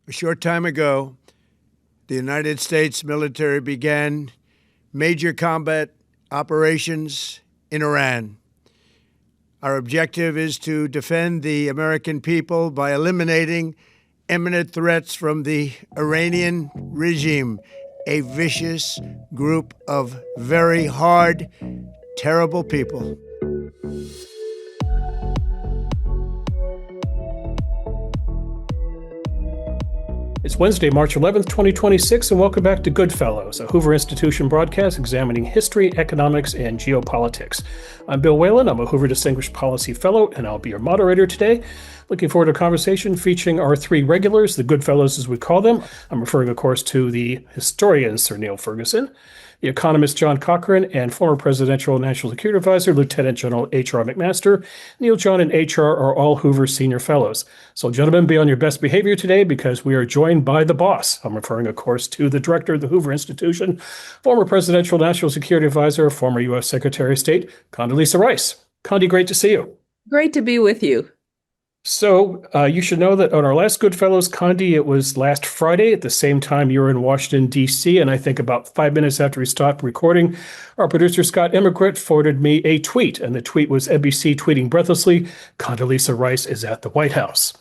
A short time ago, the United States military began major combat operations in Iran. Our objective is to defend the American people by eliminating imminent threats from the Iranian regime, a vicious group of very hard, terrible people. It's Wednesday, March 11th, 2026, and welcome back to GoodFellows, a Hoover Institution broadcast examining history, economics, and geopolitics. I'm Bill Whalen. I'm a Hoover Distinguished Policy Fellow, and I'll be your moderator today. Looking forward to a conversation featuring our three regulars, the GoodFellows as we call them. I'm referring, of course, to the historian, Sir Niall Ferguson, the economist, John Cochrane, and former Presidential National Security Advisor, Lieutenant General H.R. McMaster. Neil, John, and H.R. are all Hoover Senior Fellows. So, gentlemen, be on your best behavior today because we are joined by the boss. I'm referring, of course, to the director of the Hoover Institution, former Presidential National Security Advisor, former U.S. Secretary of State, Condoleezza Rice. Condi, great to see you. Great to be with you. So you should know that on our last GoodFellows, Condi, it was last Friday at the same time you were in Washington, D.C., and I think about 5 minutes after we stopped recording, our producer, Scott Emigrant, forwarded me a tweet, and the tweet was NBC tweeting breathlessly, Condoleezza Rice is at the White House.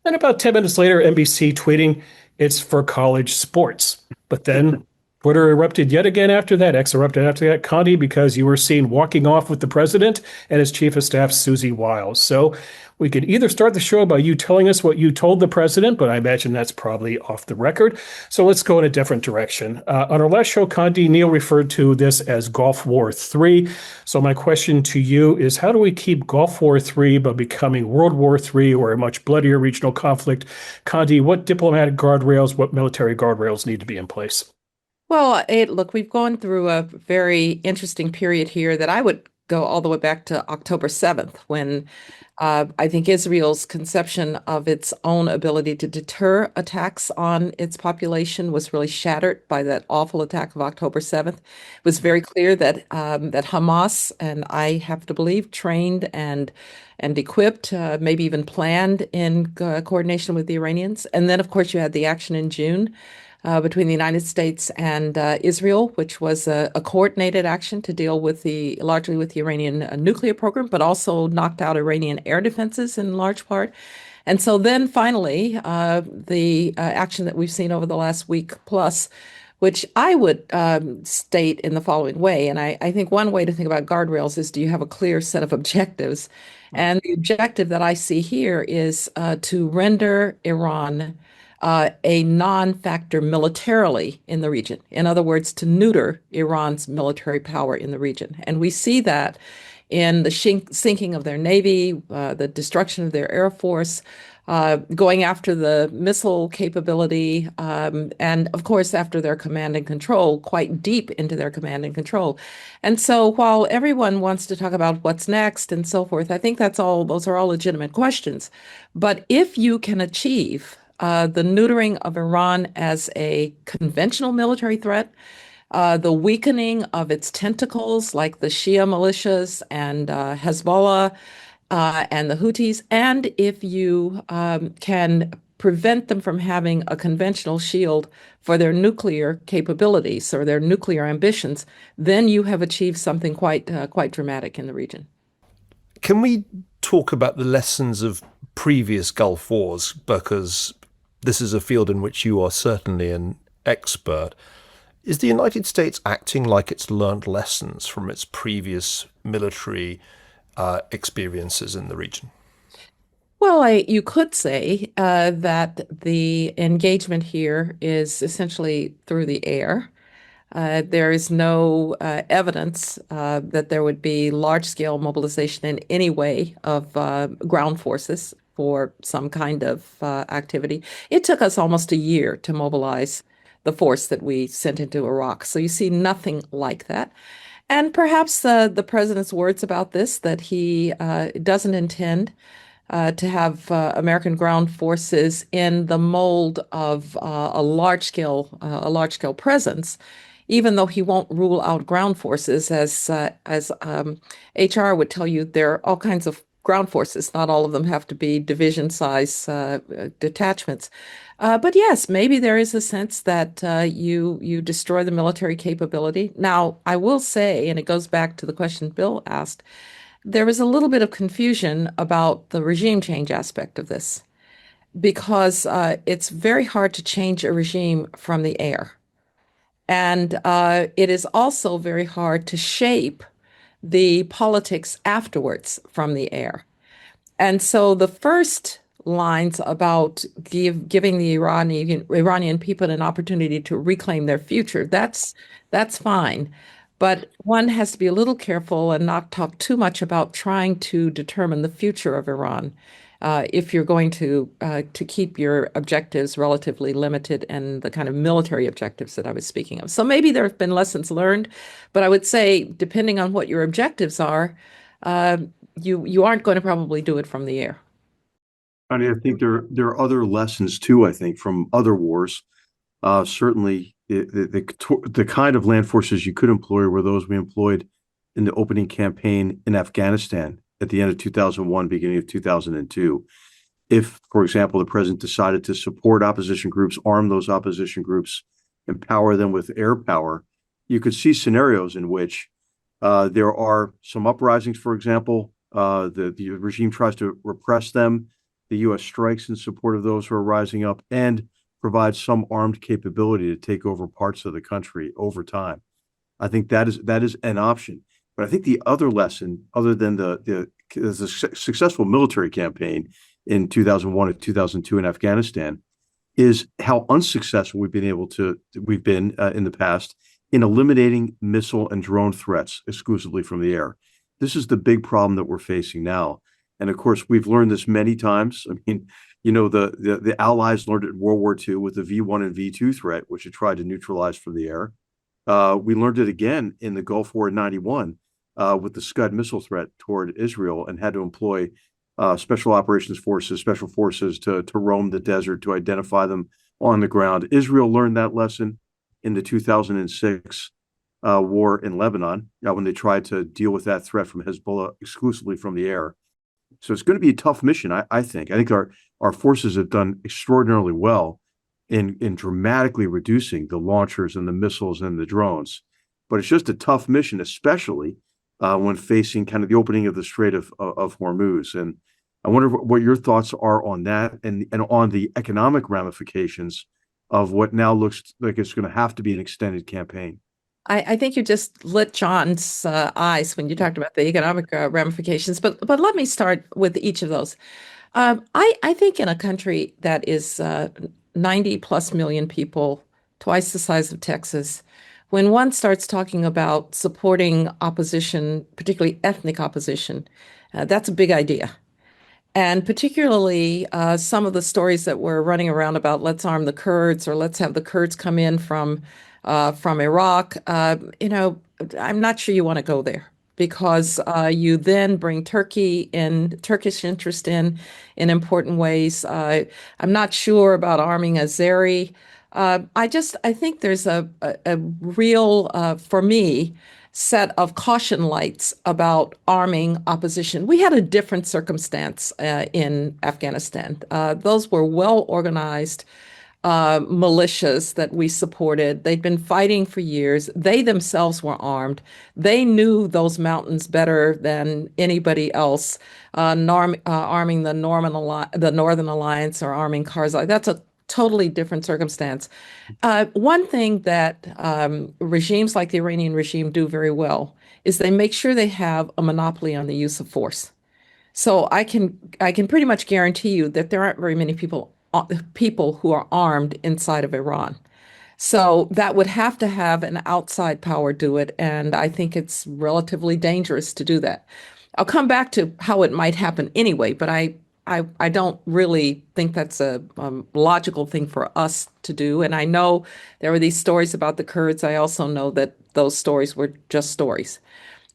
And about 10 minutes later, NBC tweeting, it's for college sports. But then Twitter erupted yet again after that, X erupted after that, Condi, because you were seen walking off with the president and his chief of staff, Susie Wiles. So we could either start the show by you telling us what you told the president, but I imagine that's probably off the record. So let's go in a different direction. On our last show, Condi, Neil referred to this as Gulf War III. So my question to you is, how do we keep Gulf War III by becoming World War III or a much bloodier regional conflict? Condi, what diplomatic guardrails, what military guardrails need to be in place? Well, look, we've gone through a very interesting period here that I would go all the way back to October 7th, when I think Israel's conception of its own ability to deter attacks on its population was really shattered by that awful attack of October 7th. It was very clear that that Hamas, and I have to believe, trained and equipped, maybe even planned in coordination with the Iranians. And then, of course, you had the action in June between the United States and Israel, which was a coordinated action to deal with largely with the Iranian nuclear program, but also knocked out Iranian air defenses in large part. And so then finally, the action that we've seen over the last week plus, which I would state in the following way. And I think one way to think about guardrails is, do you have a clear set of objectives? And the objective that I see here is to render Iran a non-factor militarily in the region. In other words, to neuter Iran's military power in the region. And we see that in the sinking of their navy, the destruction of their air force, going after the missile capability, and of course, after their command and control, quite deep into their command and control. And so while everyone wants to talk about what's next and so forth, I think those are all legitimate questions. But if you can achieve the neutering of Iran as a conventional military threat, the weakening of its tentacles like the Shia militias and Hezbollah and the Houthis, and if you can prevent them from having a conventional shield for their nuclear capabilities or their nuclear ambitions, then you have achieved something quite dramatic in the region. Can we talk about the lessons of previous Gulf wars? Because this is a field in which you are certainly an expert. Is the United States acting like it's learned lessons from its previous military experiences in the region? Well, you could say that the engagement here is essentially through the air. There is no evidence that there would be large-scale mobilization in any way of ground forces for some kind of activity. It took us almost a year to mobilize the force that we sent into Iraq. So you see nothing like that. And perhaps the president's words about this, that he doesn't intend to have American ground forces in the mold of a large-scale presence, even though he won't rule out ground forces, as HR would tell you, there are all kinds of ground forces. Not all of them have to be division size detachments. But yes, maybe there is a sense that you destroy the military capability. Now, I will say, and it goes back to the question Bill asked, there was a little bit of confusion about the regime change aspect of this because it's very hard to change a regime from the air. And it is also very hard to shape the politics afterwards from the air. And so the first lines about giving the Iranian people an opportunity to reclaim their future, that's fine. But one has to be a little careful and not talk too much about trying to determine the future of Iran if you're going to keep your objectives relatively limited and the kind of military objectives that I was speaking of. So maybe there have been lessons learned, but I would say, depending on what your objectives are, you aren't going to probably do it from the air. I mean, I think there are other lessons too, I think, from other wars. Certainly, the kind of land forces you could employ were those we employed in the opening campaign in Afghanistan at the end of 2001, beginning of 2002. If, for example, the president decided to support opposition groups, arm those opposition groups, empower them with air power, you could see scenarios in which there are some uprisings, for example. The regime tries to repress them. The U.S. strikes in support of those who are rising up and provides some armed capability to take over parts of the country over time. I think that is an option. But I think the other lesson, other than the successful military campaign in 2001 and 2002 in Afghanistan, is how unsuccessful we've been in the past in eliminating missile and drone threats exclusively from the air. This is the big problem that we're facing now. And of course, we've learned this many times. I mean, the Allies learned it in World War II with the V1 and V2 threat, which it tried to neutralize from the air. We learned it again in the Gulf War in '91 with the Scud missile threat toward Israel, and had to employ special operations forces, special forces to roam the desert to identify them on the ground. Israel learned that lesson in the 2006 war in Lebanon when they tried to deal with that threat from Hezbollah exclusively from the air. So it's going to be a tough mission, I think. I think our forces have done extraordinarily well in dramatically reducing the launchers and the missiles and the drones. But it's just a tough mission, especially when facing kind of the opening of the Strait of Hormuz. And I wonder what your thoughts are on that and on the economic ramifications of what now looks like it's going to have to be an extended campaign. I think you just lit John's eyes when you talked about the economic ramifications, but let me start with each of those. I think in a country that is 90 plus million people, twice the size of Texas, when one starts talking about supporting opposition, particularly ethnic opposition, that's a big idea. And particularly some of the stories that were running around about let's arm the Kurds or let's have the Kurds come in from Iraq, I'm not sure you want to go there because you then bring Turkish interest in important ways. I'm not sure about arming Azeri. I think there's a real, for me, set of caution lights about arming opposition. We had a different circumstance in Afghanistan. Those were well-organized militias that we supported. They'd been fighting for years. They themselves were armed. They knew those mountains better than anybody else. Arming the Northern Alliance or arming Karzai. That's a totally different circumstance. One thing that regimes like the Iranian regime do very well is they make sure they have a monopoly on the use of force. So I can pretty much guarantee you that there aren't very many people who are armed inside of Iran. So that would have to have an outside power do it, and I think it's relatively dangerous to do that. I'll come back to how it might happen anyway, but I don't really think that's a logical thing for us to do. And I know there were these stories about the Kurds. I also know that those stories were just stories.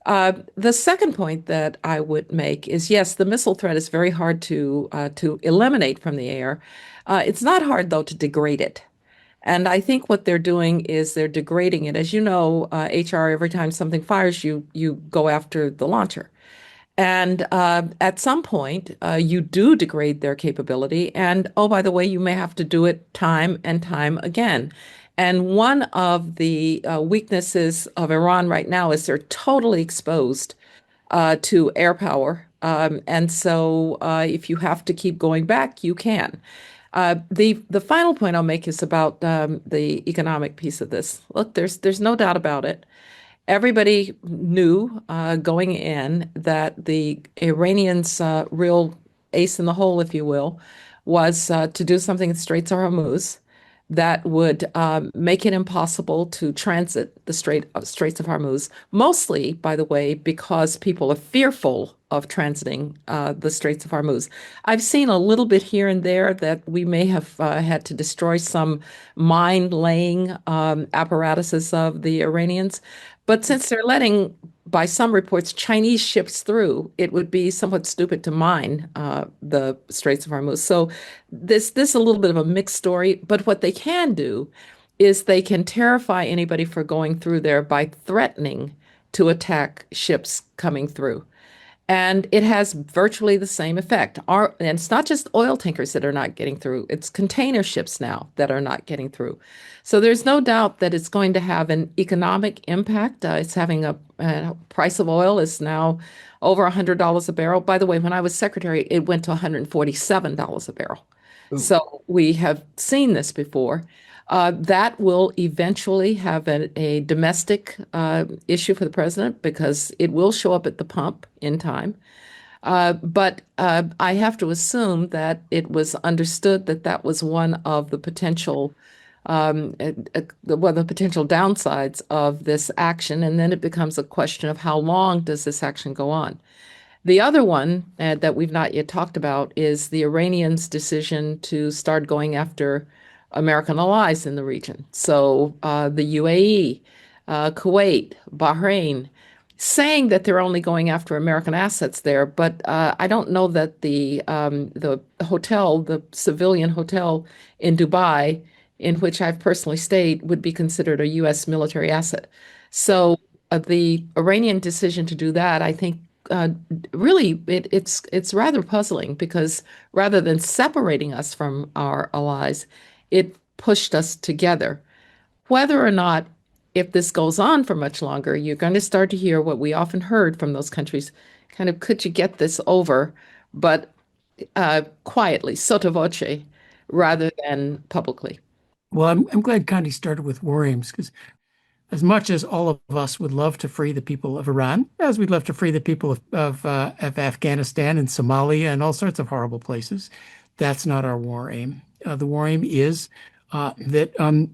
The second point that I would make is, yes, the missile threat is very hard to eliminate from the air. It's not hard, though, to degrade it. And I think what they're doing is they're degrading it. As you know, HR, every time something fires, you go after the launcher. And at some point, you do degrade their capability. And oh, by the way, you may have to do it time and time again. And one of the weaknesses of Iran right now is they're totally exposed to air power. And so if you have to keep going back, you can. The final point I'll make is about the economic piece of this. Look, there's no doubt about it. Everybody knew going in that the Iranians' real ace in the hole, if you will, was to do something in Straits of Hormuz that would make it impossible to transit the Straits of Hormuz, mostly, by the way, because people are fearful of transiting the Straits of Hormuz. I've seen a little bit here and there that we may have had to destroy some mine-laying apparatuses of the Iranians. But since they're letting, by some reports, Chinese ships through, it would be somewhat stupid to mine the Straits of Hormuz. So this is a little bit of a mixed story. But what they can do is they can terrify anybody for going through there by threatening to attack ships coming through. And it has virtually the same effect. And it's not just oil tankers that are not getting through, it's container ships now that are not getting through. So there's no doubt that it's going to have an economic impact. It's having a price of oil is now over $100 a barrel. By the way, when I was secretary, it went to $147 a barrel. Ooh. So we have seen this before. That will eventually have a domestic issue for the president because it will show up at the pump in time. But I have to assume that it was understood that that was one of the potential the potential downsides of this action. And then it becomes a question of how long does this action go on? The other one that we've not yet talked about is the Iranians' decision to start going after American allies in the region. So the UAE, Kuwait, Bahrain, saying that they're only going after American assets there, but I don't know that the hotel, the civilian hotel in Dubai, in which I've personally stayed, would be considered a U.S. military asset. So the Iranian decision to do that, I think, really it's rather puzzling because rather than separating us from our allies, it pushed us together. Whether or not, if this goes on for much longer, you're going to start to hear what we often heard from those countries, kind of, could you get this over, but quietly, sotto voce, rather than publicly. Well, I'm glad Condi started with war aims because as much as all of us would love to free the people of Iran, as we'd love to free the people of Afghanistan and Somalia and all sorts of horrible places, that's not our war aim. The war aim is that,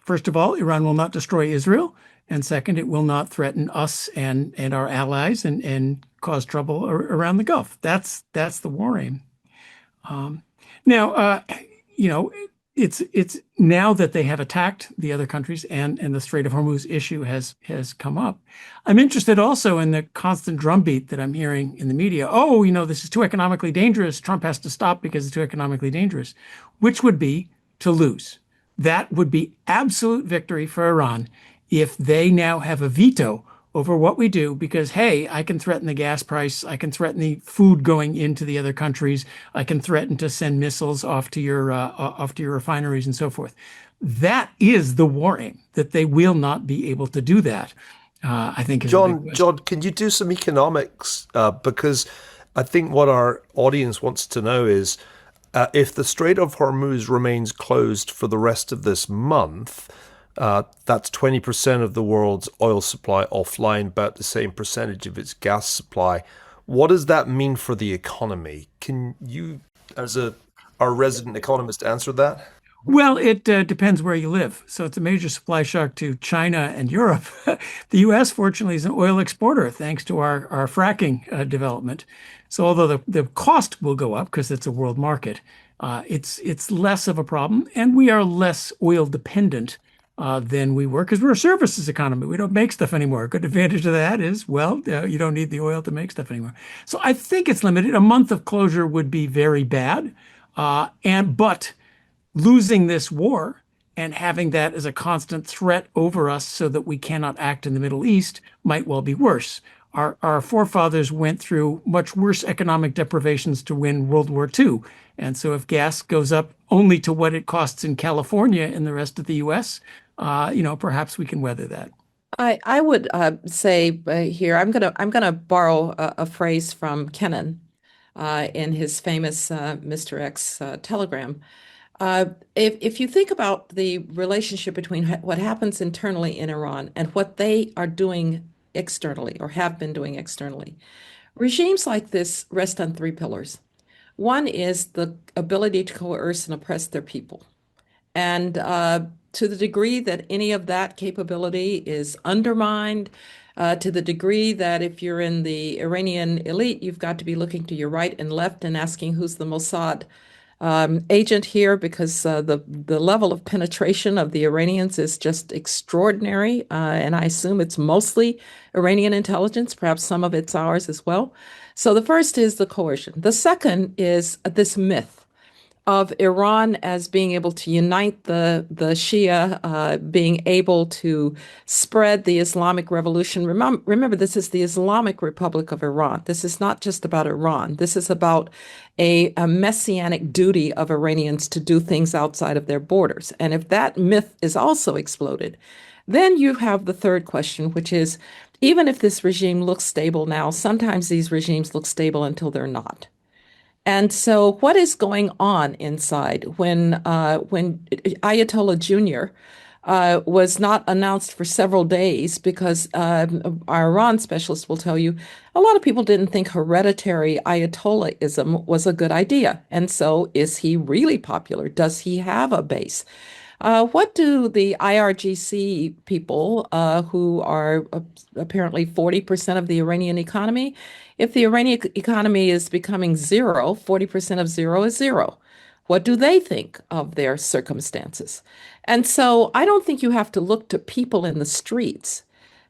first of all, Iran will not destroy Israel. And second, it will not threaten us and our allies and cause trouble around the Gulf. That's the war aim. Now, it's now that they have attacked the other countries and the Strait of Hormuz issue has come up. I'm interested also in the constant drumbeat that I'm hearing in the media. Oh, this is too economically dangerous. Trump has to stop because it's too economically dangerous, which would be to lose. That would be absolute victory for Iran if they now have a veto over what we do because, hey, I can threaten the gas price. I can threaten the food going into the other countries. I can threaten to send missiles off to your refineries and so forth. That is the war aim, that they will not be able to do that. I think. John, can you do some economics? Because I think what our audience wants to know is if the Strait of Hormuz remains closed for the rest of this month, that's 20% of the world's oil supply offline, about the same percentage of its gas supply. What does that mean for the economy? Can you, as our resident economist, answer that? Well, it depends where you live. So it's a major supply shock to China and Europe. The U.S., fortunately, is an oil exporter thanks to our fracking development. So although the cost will go up because it's a world market, it's less of a problem, and we are less oil dependent than we were because we're a services economy. We don't make stuff anymore. A good advantage of that is, you don't need the oil to make stuff anymore. So I think it's limited. A month of closure would be very bad. But losing this war and having that as a constant threat over us so that we cannot act in the Middle East might well be worse. our forefathers went through much worse economic deprivations to win World War II. And so if gas goes up only to what it costs in California and the rest of the US, perhaps we can weather that. I would say here, I'm gonna borrow a phrase from Kennan in his famous Mr. X telegram. If you think about the relationship between what happens internally in Iran and what they are doing externally or have been doing externally, regimes like this rest on three pillars. One is the ability to coerce and oppress their people. And to the degree that any of that capability is undermined, to the degree that if you're in the Iranian elite, you've got to be looking to your right and left and asking who's the Mossad agent here, because the level of penetration of the Iranians is just extraordinary. And I assume it's mostly Iranian intelligence, perhaps some of it's ours as well. So the first is the coercion. The second is this myth of Iran as being able to unite the Shia, being able to spread the Islamic revolution. Remember, this is the Islamic Republic of Iran. This is not just about Iran. This is about a messianic duty of Iranians to do things outside of their borders. And if that myth is also exploded, then you have the third question, which is, even if this regime looks stable now, sometimes these regimes look stable until they're not. And so what is going on inside when Ayatollah Jr. Was not announced for several days because our Iran specialists will tell you a lot of people didn't think hereditary Ayatollahism was a good idea. And so is he really popular? Does he have a base? What do the IRGC people, who are apparently 40% of the Iranian economy, if the Iranian economy is becoming zero, 40% of zero is zero. What do they think of their circumstances? And so I don't think you have to look to people in the streets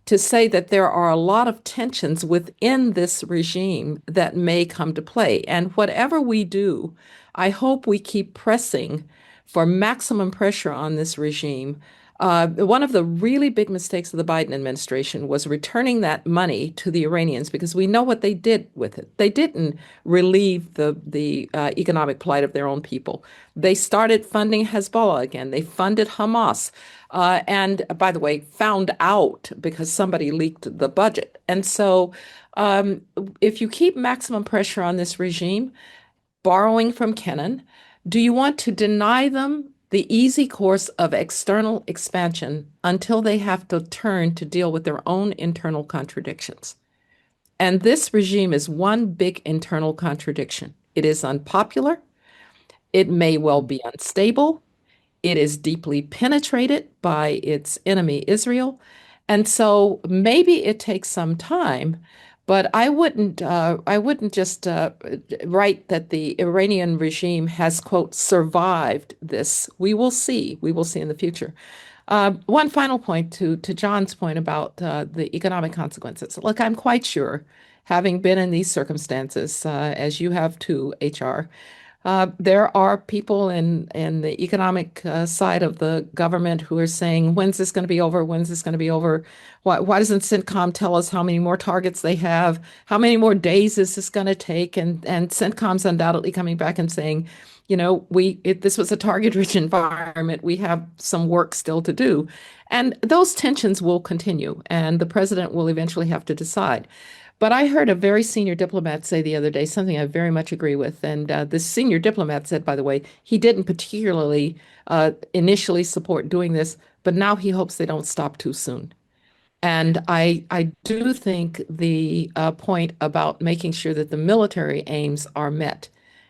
to say that there are a lot of tensions within this regime that may come to play. And whatever we do, I hope we keep pressing for maximum pressure on this regime. One of the really big mistakes of the Biden administration was returning that money to the Iranians, because we know what they did with it. They didn't relieve the economic plight of their own people. They started funding Hezbollah again. They funded Hamas. And by the way, found out because somebody leaked the budget. And so if you keep maximum pressure on this regime, borrowing from Kennan, do you want to deny them the easy course of external expansion until they have to turn to deal with their own internal contradictions? And this regime is one big internal contradiction. It is unpopular. It may well be unstable. It is deeply penetrated by its enemy, Israel. And so maybe it takes some time, but I wouldn't just write that the Iranian regime has, quote, survived this. We will see. We will see in the future. One final point to John's point about the economic consequences. Look, I'm quite sure, having been in these circumstances, as you have too, HR, there are people in the economic side of the government who are saying, when's this going to be over? When's this going to be over? Why doesn't CENTCOM tell us how many more targets they have? How many more days is this going to take? And CENTCOM's undoubtedly coming back and saying, this was a target-rich environment. We have some work still to do. And those tensions will continue, and the president will eventually have to decide. But I heard a very senior diplomat say the other day something I very much agree with. And this senior diplomat said, by the way, he didn't particularly initially support doing this, but now he hopes they don't stop too soon. And I do think the point about making sure that the military aims are met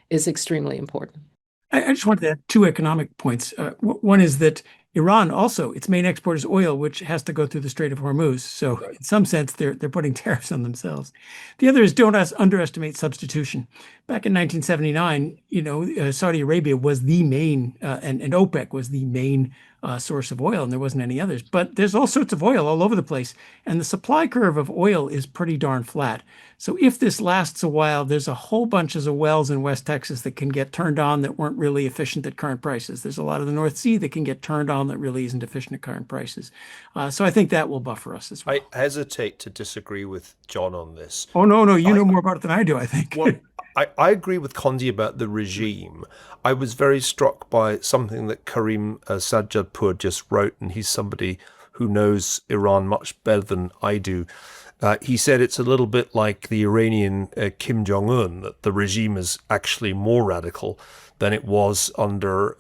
is extremely important. I just wanted to add two economic points. One is that Iran also, its main export is oil, which has to go through the Strait of Hormuz. So in some sense, they're putting tariffs on themselves. The other is don't underestimate substitution. Back in 1979, Saudi Arabia was the main, and OPEC was the main source of oil, and there wasn't any others. But there's all sorts of oil all over the place, and the supply curve of oil is pretty darn flat. So if this lasts a while, there's a whole bunches of wells in West Texas that can get turned on that weren't really efficient at current prices. There's a lot of the North Sea that can get turned on that really isn't efficient at current prices. So I think that will buffer us as well. I hesitate to disagree with John on this. Oh, no, you know more about it than I do, I think. Well, I agree with Condi about the regime. I was very struck by something that Karim Sajjadpour just wrote, and he's somebody who knows Iran much better than I do. He said it's a little bit like the Iranian Kim Jong-un, that the regime is actually more radical than it was under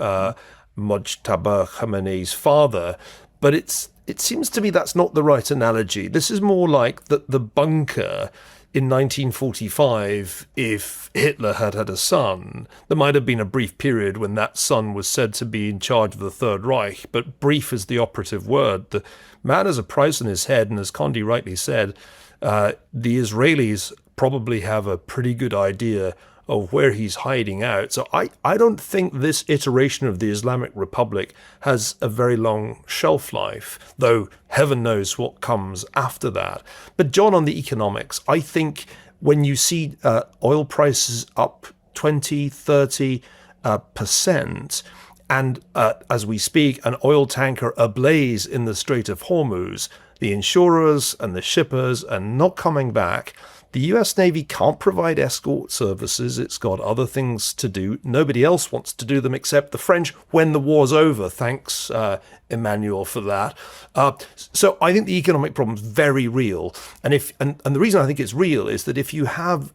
Mojtaba Khamenei's father. But it seems to me that's not the right analogy. This is more like the bunker in 1945, if Hitler had had a son. There might have been a brief period when that son was said to be in charge of the Third Reich, but brief is the operative word. The man has a price on his head, and as Condi rightly said, the Israelis probably have a pretty good idea of where he's hiding out. So I don't think this iteration of the Islamic Republic has a very long shelf life, though heaven knows what comes after that. But John, on the economics, I think when you see oil prices up 20, 30%, and as we speak, an oil tanker ablaze in the Strait of Hormuz, the insurers and the shippers are not coming back. The US Navy can't provide escort services. It's got other things to do. Nobody else wants to do them except the French when the war's over. Thanks, Emmanuel, for that. So I think the economic problem's very real. And the reason I think it's real is that if you have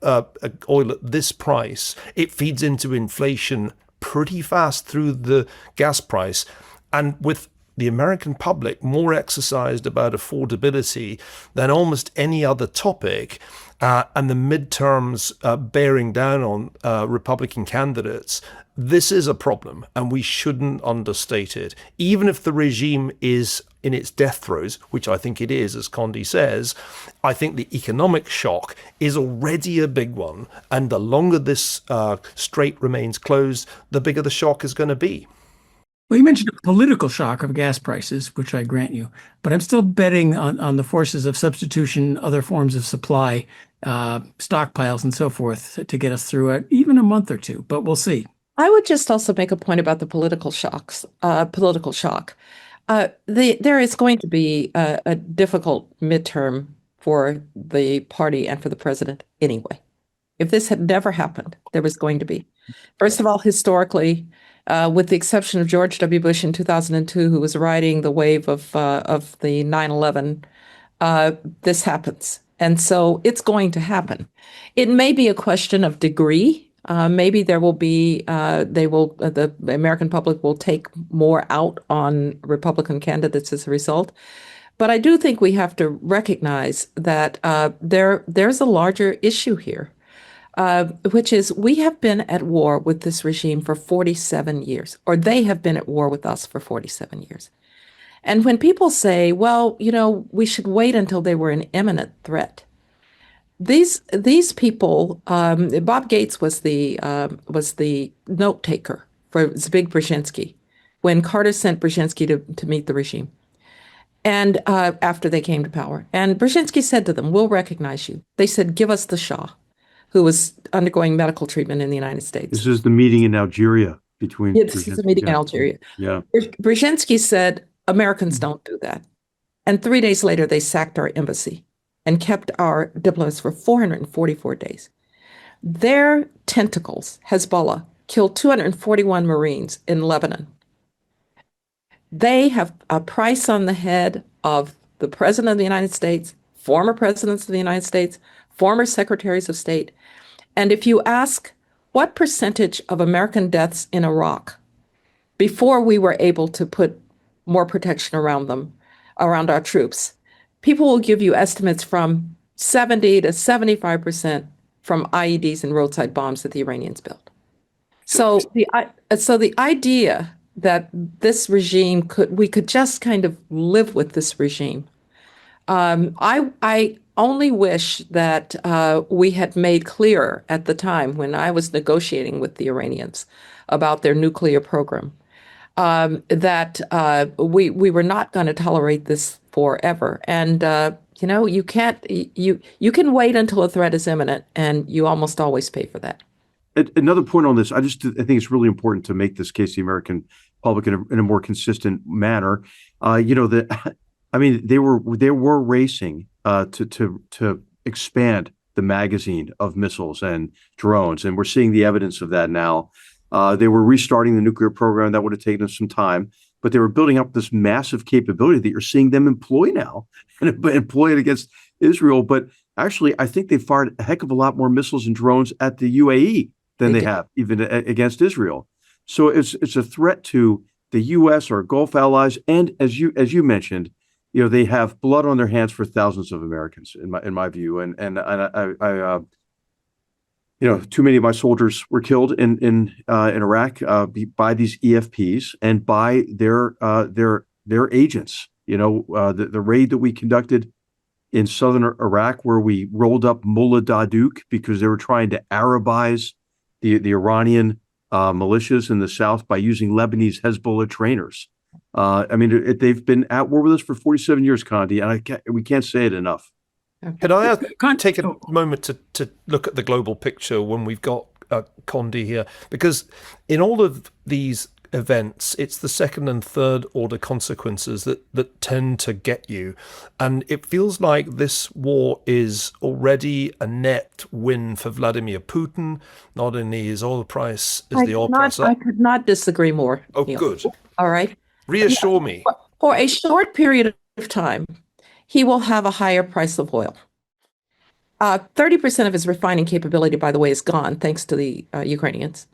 oil at this price, it feeds into inflation pretty fast through the gas price. And with the American public more exercised about affordability than almost any other topic, and the midterms bearing down on Republican candidates, this is a problem, and we shouldn't understate it. Even if the regime is in its death throes, which I think it is, as Condi says, I think the economic shock is already a big one, and the longer this strait remains closed, the bigger the shock is going to be. Well, you mentioned a political shock of gas prices, which I grant you, but I'm still betting on the forces of substitution, other forms of supply, stockpiles and so forth to get us through it, even a month or two, but we'll see. I would just also make a point about the political shock. There is going to be a difficult midterm for the party and for the president anyway. If this had never happened, there was going to be. First of all, historically, with the exception of George W. Bush in 2002, who was riding the wave of the 9/11, this happens. And so it's going to happen. It may be a question of degree. Maybe there will be, the American public will take more out on Republican candidates as a result. But I do think we have to recognize that there's a larger issue here. Which is we have been at war with this regime for 47 years, or they have been at war with us for 47 years. And when people say, well, we should wait until they were an imminent threat, these people, Bob Gates was the note taker for Zbig Brzezinski when Carter sent Brzezinski to meet the regime, and after they came to power. And Brzezinski said to them, "We'll recognize you." They said, "Give us the Shah," who was undergoing medical treatment in the United States. This is the meeting in Algeria between. This is a meeting in Algeria. Yeah. Brzezinski said, "Americans don't do that." And 3 days later, they sacked our embassy and kept our diplomats for 444 days. Their tentacles, Hezbollah, killed 241 Marines in Lebanon. They have a price on the head of the President of the United States, former presidents of the United States, former secretaries of state. And if you ask what percentage of American deaths in Iraq, before we were able to put more protection around them, around our troops, people will give you estimates from 70 to 75% from IEDs and roadside bombs that the Iranians built. So the idea that this regime we could just kind of live with this regime, I only wish that we had made clearer at the time when I was negotiating with the Iranians about their nuclear program, that we were not going to tolerate this forever. And you can't you can wait until a threat is imminent, and you almost always pay for that. Another point on this, I think it's really important to make this case to the American public in a more consistent manner. They were racing to expand the magazine of missiles and drones, and we're seeing the evidence of that now. They were restarting the nuclear program. That would have taken them some time, but they were building up this massive capability that you're seeing them employ now and employ it against Israel. But actually, I think they fired a heck of a lot more missiles and drones at the UAE than they have even against Israel. So it's a threat to the U.S., our Gulf allies, and as you mentioned, they have blood on their hands for thousands of Americans, in my view, and too many of my soldiers were killed in Iraq by these EFPs and by their agents. The raid that we conducted in southern Iraq, where we rolled up Mullah Dadouk because they were trying to Arabize the Iranian militias in the south by using Lebanese Hezbollah trainers. They've been at war with us for 47 years, Condi, and we can't say it enough. Can I take a moment to look at the global picture when we've got Condi here? Because in all of these events, it's the second and third order consequences that tend to get you. And it feels like this war is already a net win for Vladimir Putin. Not only his oil price is the oil price up. I could not disagree more. Oh, good. All right. Reassure me. For a short period of time, he will have a higher price of oil. 30% of his refining capability, by the way, is gone thanks to the Ukrainians.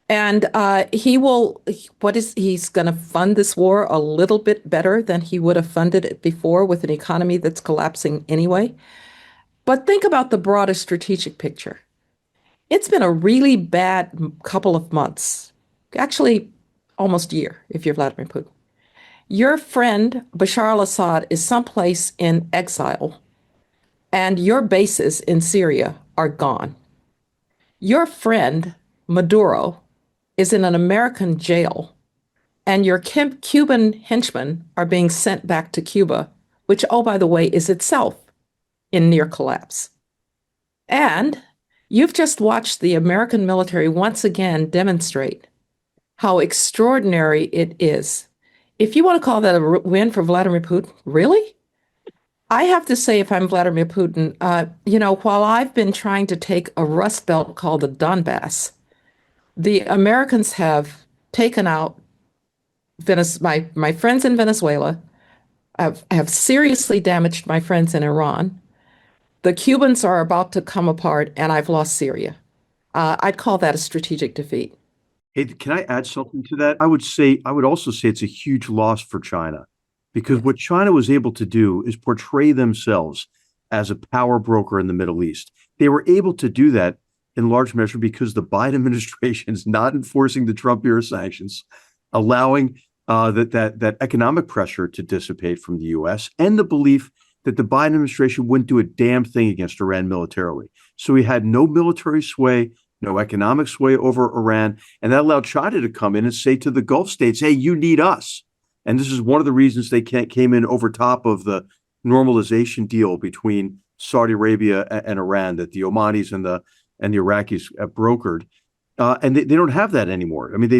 And he's going to fund this war a little bit better than he would have funded it before with an economy that's collapsing anyway. But think about the broader strategic picture. It's been a really bad couple of months, actually almost a year if you're Vladimir Putin. Your friend Bashar al-Assad is someplace in exile, and your bases in Syria are gone. Your friend Maduro is in an American jail, and your Cuban henchmen are being sent back to Cuba, which, oh, by the way, is itself in near collapse. And you've just watched the American military once again demonstrate how extraordinary it is. If you want to call that a win for Vladimir Putin, really? I have to say, if I'm Vladimir Putin, while I've been trying to take a rust belt called the Donbass, the Americans have taken out my friends in Venezuela, have seriously damaged my friends in Iran. The Cubans are about to come apart, and I've lost Syria. I'd call that a strategic defeat. Hey, can I add something to that? I would also say it's a huge loss for China, because what China was able to do is portray themselves as a power broker in the Middle East. They were able to do that in large measure because the Biden administration is not enforcing the Trump era sanctions, allowing that economic pressure to dissipate from the U.S. and the belief that the Biden administration wouldn't do a damn thing against Iran militarily. So we had no military sway, no economic sway over Iran, and that allowed China to come in and say to the Gulf states, hey, you need us. And this is one of the reasons they came in over top of the normalization deal between Saudi Arabia and Iran that the Omanis and the Iraqis brokered. And they don't have that anymore. I mean,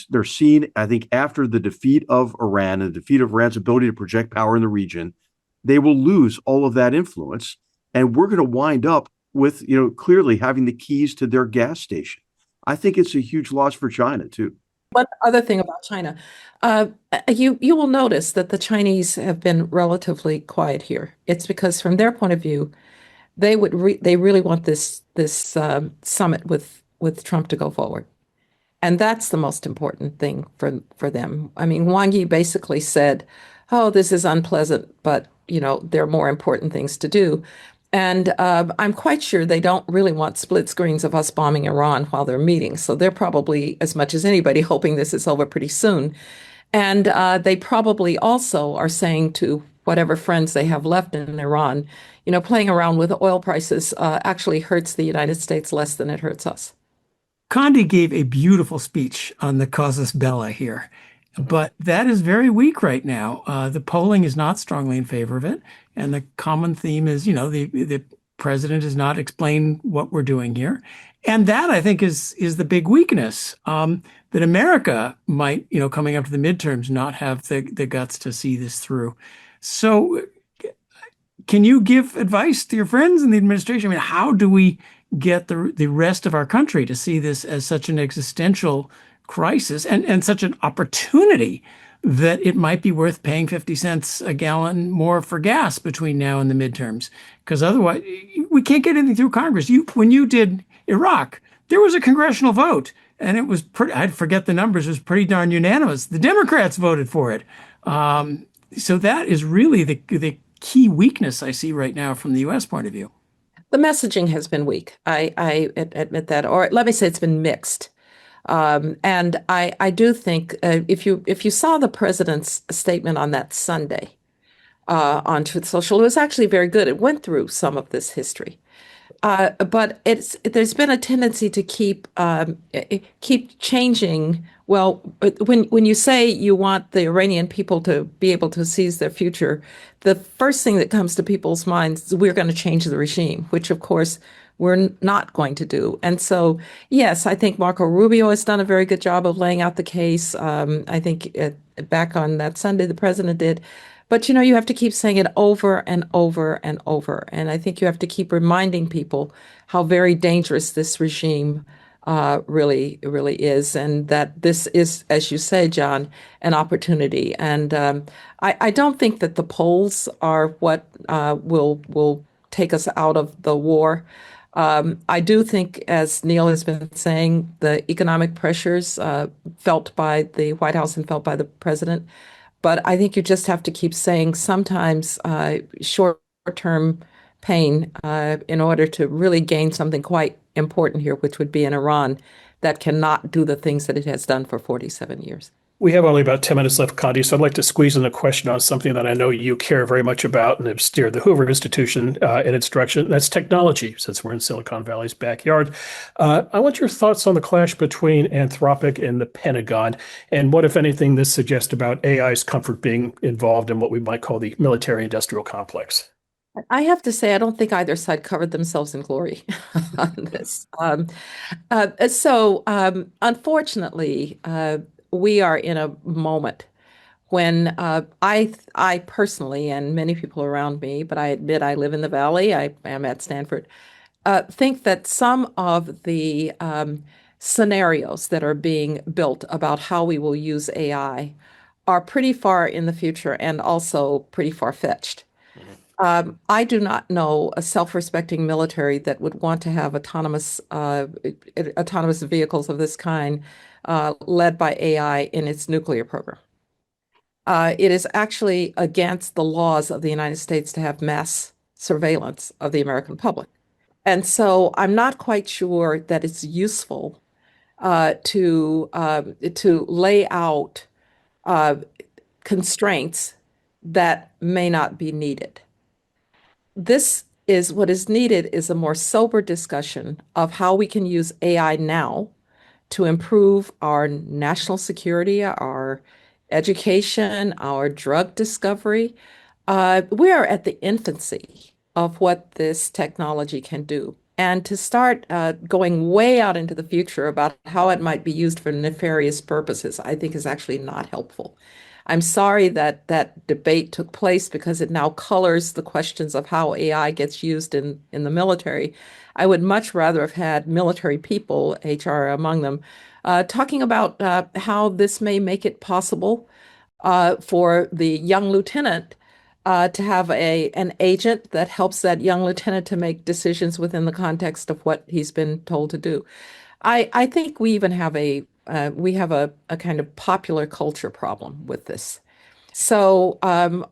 they're seen, I think, after the defeat of Iran and the defeat of Iran's ability to project power in the region, they will lose all of that influence. And we're going to wind up with, clearly having the keys to their gas station. I think it's a huge loss for China, too. One other thing about China, you will notice that the Chinese have been relatively quiet here. It's because from their point of view, they really want this summit with Trump to go forward. And that's the most important thing for them. I mean, Wang Yi basically said, oh, this is unpleasant, but, there are more important things to do. And I'm quite sure they don't really want split screens of us bombing Iran while they're meeting. So they're probably, as much as anybody, hoping this is over pretty soon. And they probably also are saying to whatever friends they have left in Iran, playing around with oil prices actually hurts the United States less than it hurts us. Condi gave a beautiful speech on the casus belli here. But that is very weak right now. The polling is not strongly in favor of it. And the common theme is, the president has not explained what we're doing here. And that, I think, is the big weakness, that America might, coming up to the midterms, not have the guts to see this through. So can you give advice to your friends in the administration? I mean, how do we get the rest of our country to see this as such an existential crisis and such an opportunity that it might be worth paying 50 cents a gallon more for gas between now and the midterms? Because otherwise, we can't get anything through Congress. When you did Iraq, there was a congressional vote, and it was pretty, I forget the numbers, it was pretty darn unanimous. The Democrats voted for it. So that is really the key weakness I see right now from the U.S. point of view. The messaging has been weak. I admit that, or let me say it's been mixed. And I do think if you saw the president's statement on that Sunday on Truth Social, it was actually very good. It went through some of this history. But there's been a tendency to keep changing. Well, when you say you want the Iranian people to be able to seize their future, the first thing that comes to people's minds is we're going to change the regime, which of course we're not going to do. And so, yes, I think Marco Rubio has done a very good job of laying out the case. I think back on that Sunday, the president did. But, you have to keep saying it over and over and over. And I think you have to keep reminding people how very dangerous this regime really is, and that this is, as you say, John, an opportunity. And I don't think that the polls are what will take us out of the war. I do think, as Neil has been saying, the economic pressures felt by the White House and felt by the president. But I think you just have to keep saying sometimes short-term pain in order to really gain something quite important here, which would be an Iran that cannot do the things that it has done for 47 years. We have only about 10 minutes left, Condi, so I'd like to squeeze in a question on something that I know you care very much about and have steered the Hoover Institution in its direction. That's technology, since we're in Silicon Valley's backyard. I want your thoughts on the clash between Anthropic and the Pentagon, and what, if anything, this suggests about AI's comfort being involved in what we might call the military-industrial complex. I have to say, I don't think either side covered themselves in glory on this. Unfortunately, we are in a moment when I personally, and many people around me, but I admit I live in the Valley, I am at Stanford, think that some of the scenarios that are being built about how we will use AI are pretty far in the future and also pretty far-fetched. I do not know a self-respecting military that would want to have autonomous vehicles of this kind led by AI in its nuclear program. It is actually against the laws of the United States to have mass surveillance of the American public. And so I'm not quite sure that it's useful to lay out constraints that may not be needed. This is what is needed is a more sober discussion of how we can use AI now to improve our national security, our education, our drug discovery. We are at the infancy of what this technology can do. And to start going way out into the future about how it might be used for nefarious purposes, I think is actually not helpful. I'm sorry that that debate took place because it now colors the questions of how AI gets used in the military. I would much rather have had military people, HR among them, talking about how this may make it possible for the young lieutenant to have an agent that helps that young lieutenant to make decisions within the context of what he's been told to do. I think we even have a kind of popular culture problem with this. So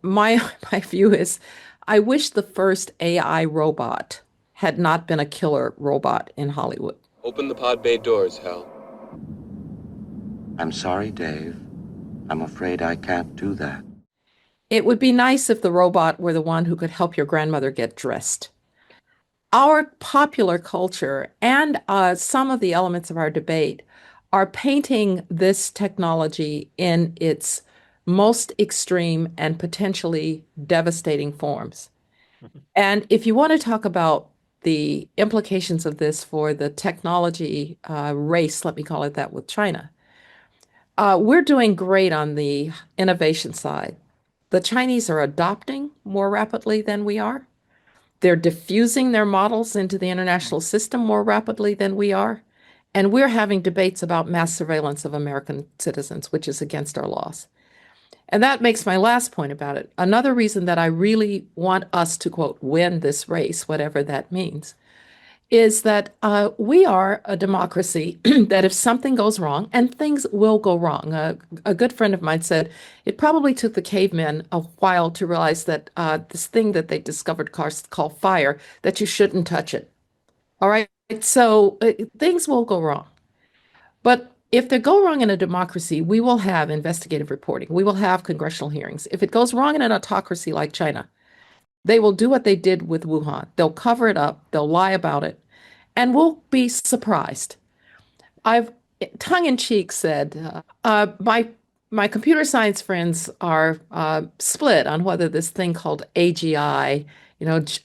my view is, I wish the first AI robot had not been a killer robot in Hollywood. Open the pod bay doors, Hal. I'm sorry, Dave. I'm afraid I can't do that. It would be nice if the robot were the one who could help your grandmother get dressed. Our popular culture and some of the elements of our debate are painting this technology in its most extreme and potentially devastating forms. And if you want to talk about the implications of this for the technology race, let me call it that, with China, we're doing great on the innovation side. The Chinese are adopting more rapidly than we are. They're diffusing their models into the international system more rapidly than we are. And we're having debates about mass surveillance of American citizens, which is against our laws. And that makes my last point about it. Another reason that I really want us to, quote, win this race, whatever that means, is that we are a democracy that if something goes wrong, and things will go wrong. A good friend of mine said it probably took the cavemen a while to realize that this thing that they discovered called fire, that you shouldn't touch it. All right. So things will go wrong. But if they go wrong in a democracy, we will have investigative reporting. We will have congressional hearings. If it goes wrong in an autocracy like China, they will do what they did with Wuhan. They'll cover it up. They'll lie about it. And we'll be surprised. I've tongue-in-cheek said, my computer science friends are split on whether this thing called AGI,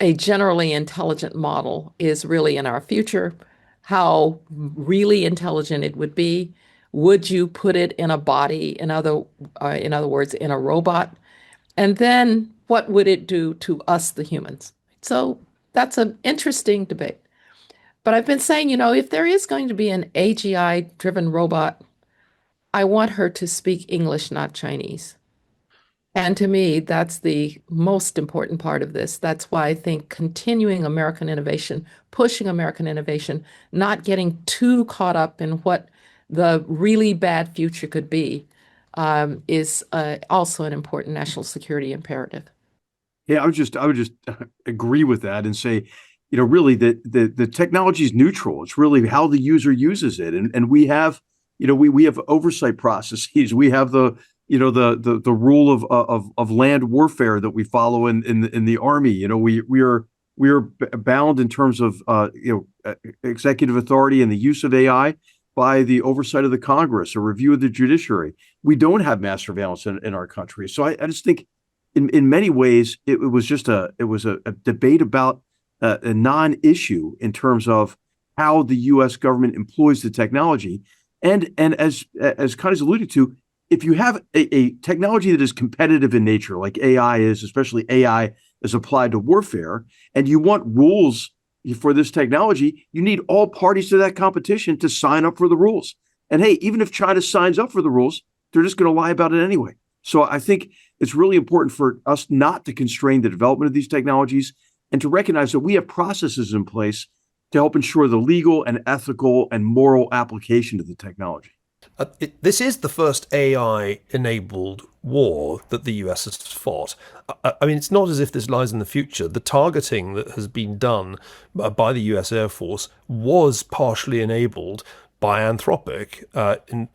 a generally intelligent model, is really in our future, how really intelligent it would be. Would you put it in a body, in other words, in a robot? And then what would it do to us, the humans? So that's an interesting debate. But I've been saying, if there is going to be an AGI-driven robot, I want her to speak English, not Chinese. And to me, that's the most important part of this. That's why I think continuing American innovation, pushing American innovation, not getting too caught up in what the really bad future could be, is also an important national security imperative. Yeah, I would just agree with that and say, really the technology is neutral. It's really how the user uses it, and we have, we have oversight processes. We have the rule of land warfare that we follow in the Army. We are bound in terms of executive authority and the use of AI by the oversight of the Congress, a review of the judiciary. We don't have mass surveillance in our country. So I just think in many ways it was a debate about a non-issue in terms of how the U.S. government employs the technology. And as Connie's alluded to, if you have a technology that is competitive in nature, like AI is, especially AI as applied to warfare, and you want rules for this technology, you need all parties to that competition to sign up for the rules. And hey, even if China signs up for the rules, they're just going to lie about it anyway. So I think it's really important for us not to constrain the development of these technologies and to recognize that we have processes in place to help ensure the legal and ethical and moral application of the technology. This is the first AI-enabled war that the US has fought. I mean, it's not as if this lies in the future. The targeting that has been done by the US Air Force was partially enabled by Anthropic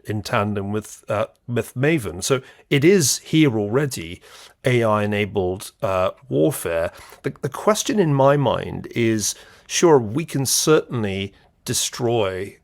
in tandem with Maven. So it is here already, AI-enabled warfare. The question in my mind is, sure, we can certainly destroy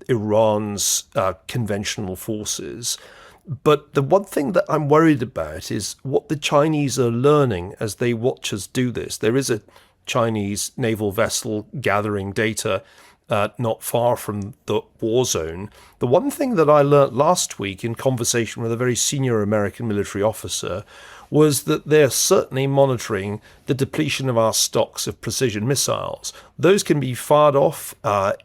Iran's conventional forces. But the one thing that I'm worried about is what the Chinese are learning as they watch us do this. There is a Chinese naval vessel gathering data not far from the war zone. The one thing that I learnt last week in conversation with a very senior American military officer was that they're certainly monitoring the depletion of our stocks of precision missiles. Those can be fired off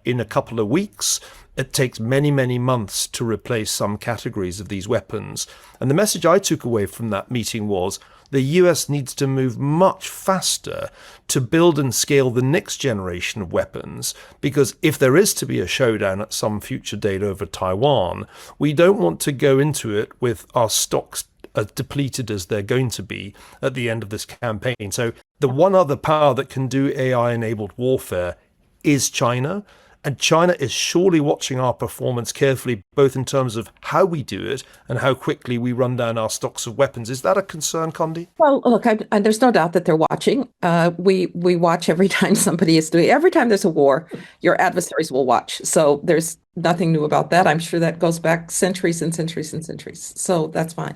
in a couple of weeks. It takes many, many months to replace some categories of these weapons. And the message I took away from that meeting was the US needs to move much faster to build and scale the next generation of weapons, because if there is to be a showdown at some future date over Taiwan, we don't want to go into it with our stocks as depleted as they're going to be at the end of this campaign. So the one other power that can do AI-enabled warfare is China. And China is surely watching our performance carefully, both in terms of how we do it and how quickly we run down our stocks of weapons. Is that a concern, Condi? Well, look, there's no doubt that they're watching. We watch every time somebody is doing. Every time there's a war, your adversaries will watch. So there's nothing new about that. I'm sure that goes back centuries and centuries and centuries. So that's fine.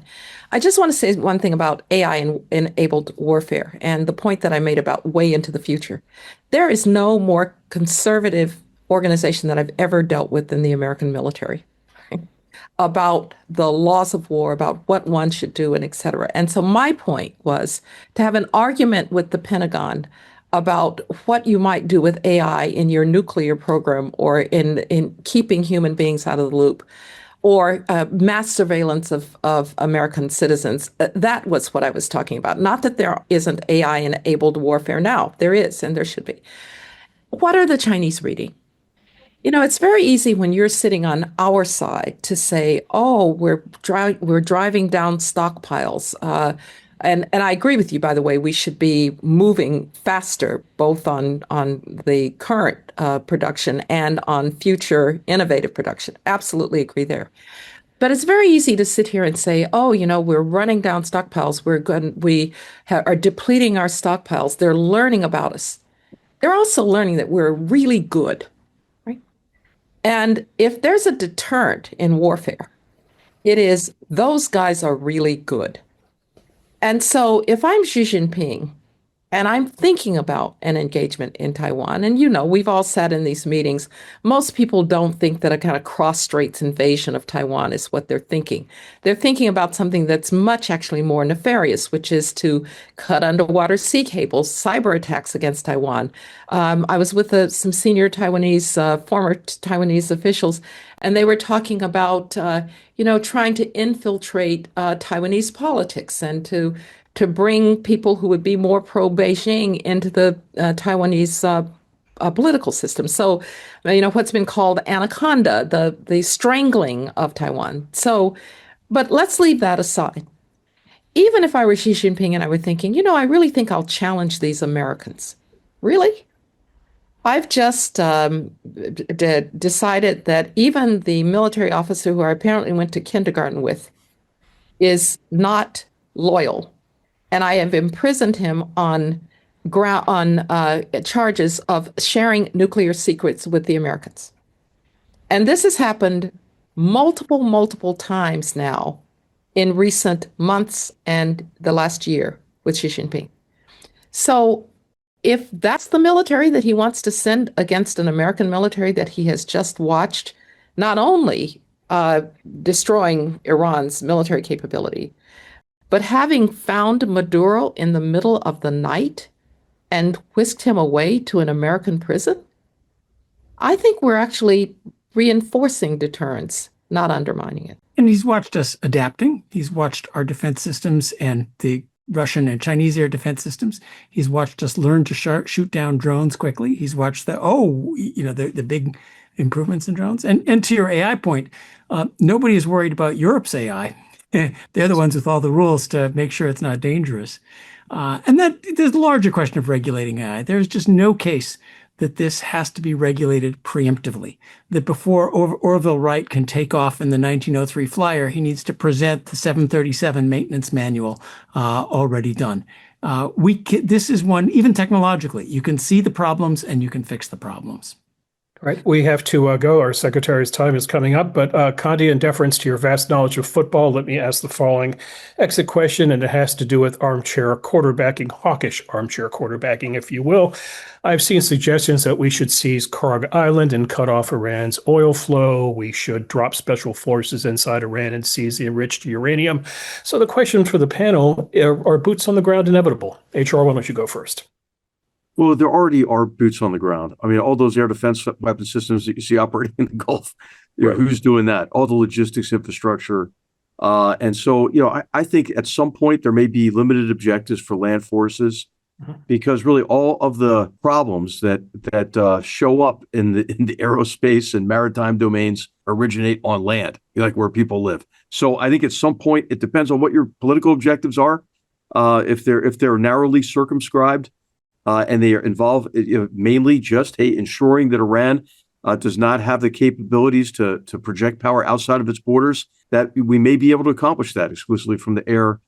I just want to say one thing about AI-enabled warfare and the point that I made about way into the future. There is no more conservative organization that I've ever dealt with than the American military, right? About the laws of war, about what one should do, and et cetera. And so my point was to have an argument with the Pentagon about what you might do with AI in your nuclear program or in keeping human beings out of the loop or mass surveillance of American citizens. That was what I was talking about. Not that there isn't AI-enabled warfare now. There is, and there should be. What are the Chinese reading? You know, it's very easy when you're sitting on our side to say, "Oh, we're driving down stockpiles," and I agree with you. By the way, we should be moving faster, both on the current production and on future innovative production. Absolutely agree there. But it's very easy to sit here and say, "Oh, you know, we're running down stockpiles. We are depleting our stockpiles. They're learning about us. They're also learning that we're really good." And if there's a deterrent in warfare, it is those guys are really good. And so if I'm Xi Jinping and I'm thinking about an engagement in Taiwan, and you know, we've all sat in these meetings, most people don't think that a kind of cross-straits invasion of Taiwan is what they're thinking. They're thinking about something that's much actually more nefarious, which is to cut underwater sea cables, cyber attacks against Taiwan. I was with some senior former Taiwanese officials, and they were talking about, trying to infiltrate Taiwanese politics and to bring people who would be more pro-Beijing into the Taiwanese political system. So, what's been called anaconda, the strangling of Taiwan. So, but let's leave that aside. Even if I were Xi Jinping and I were thinking, I really think I'll challenge these Americans. Really? I've just decided that even the military officer who I apparently went to kindergarten with is not loyal. And I have imprisoned him on charges of sharing nuclear secrets with the Americans. And this has happened multiple times now in recent months and the last year with Xi Jinping. So if that's the military that he wants to send against an American military that he has just watched, not only destroying Iran's military capability, but having found Maduro in the middle of the night and whisked him away to an American prison, I think we're actually reinforcing deterrence, not undermining it. And he's watched us adapting. He's watched our defense systems and the Russian and Chinese air defense systems. He's watched us learn to shoot down drones quickly. He's watched the big improvements in drones. And to your AI point, nobody is worried about Europe's AI. They're the ones with all the rules to make sure it's not dangerous. And that there's a larger question of regulating AI. There's just no case that this has to be regulated preemptively, that before Orville Wright can take off in the 1903 Flyer, he needs to present the 737 maintenance manual already done. This is one, even technologically, you can see the problems and you can fix the problems. All right, we have to go. Our secretary's time is coming up, but Condi, in deference to your vast knowledge of football, let me ask the following exit question, and it has to do with armchair quarterbacking, hawkish armchair quarterbacking, if you will. I've seen suggestions that we should seize Karg Island and cut off Iran's oil flow. We should drop special forces inside Iran and seize the enriched uranium. So the question for the panel, are boots on the ground inevitable? HR, why don't you go first? Well, there already are boots on the ground. I mean, all those air defense weapon systems that you see operating in the Gulf, Right. Who's doing that? All the logistics infrastructure. And so, I think at some point there may be limited objectives for land forces because really all of the problems that show up in the aerospace and maritime domains originate on land, like where people live. So I think at some point it depends on what your political objectives are. If they're narrowly circumscribed, and they are involved mainly just ensuring that Iran does not have the capabilities to project power outside of its borders, that we may be able to accomplish that exclusively from the